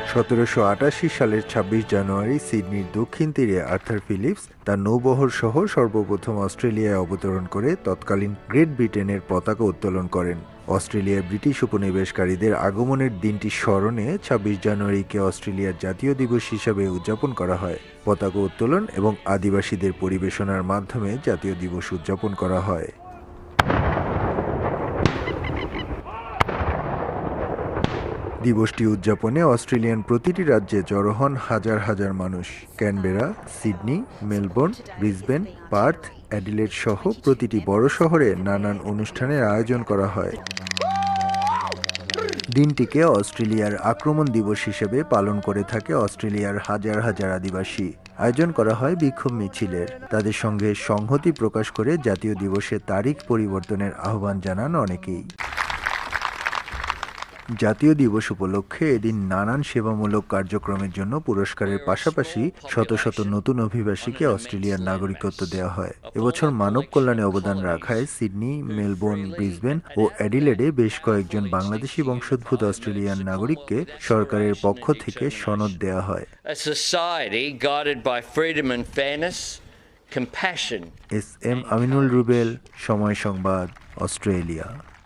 1788 সালের 26 জানুয়ারি সিডনির দক্ষিণ তীরে আর্থার ফিলিপস তার নৌবহর সহ সর্বপ্রথম অস্ট্রেলিয়ায় অবতরণ করে তৎকালীন গ্রেট ব্রিটেনের পতাকা উত্তোলন করেন। অস্ট্রেলিয়ায় ব্রিটিশ উপনিবেশকারীদের আগমনের দিনটি স্মরণে 26 জানুয়ারিকে অস্ট্রেলিয়ার জাতীয় দিবস হিসাবে উদযাপন করা হয়। পতাকা উত্তোলন এবং আদিবাসীদের পরিবেশনার মাধ্যমে জাতীয় দিবস উদযাপন করা হয়। দিবসটি উদযাপনে অস্ট্রেলিয়ান প্রতিটি রাজ্যে জড়ো হন হাজার হাজার মানুষ। Canberra, Sydney, Melbourne, Brisbane, Partha, Adelaide সহ প্রতিটি বড় শহরে নানান অনুষ্ঠানের আয়োজন করা হয়। দিনটিকে অস্ট্রেলিয়ার আক্রমণ দিবস হিসেবে পালন করে থাকে অস্ট্রেলিয়ার হাজার হাজার আদিবাসী। আয়োজন করা হয় বিক্ষোভ মিছিলের। তাদের সঙ্গে সংহতি প্রকাশ করে জাতীয় দিবসের তারিখ পরিবর্তনের আহ্বান জানান অনেকেই। জাতীয় দিবস উপলক্ষে এদিন নানান সেবামূলক কার্যক্রমের জন্য পুরস্কারের পাশাপাশি শত শত নতুন অভিবাসীকে অস্ট্রেলিয়ার নাগরিকত্ব দেওয়া হয়। এবছর মানব কল্যাণে অবদান রাখায় সিডনি, মেলবোর্ন, ব্রিসবেন ও অ্যাডিলেডে বেশ কয়েকজন বাংলাদেশি বংশোদ্ভূত অস্ট্রেলিয়ান নাগরিককে সরকারের পক্ষ থেকে সনদ দেওয়া হয়। এস এম আমিনুল রুবেল, সময় সংবাদ, অস্ট্রেলিয়া।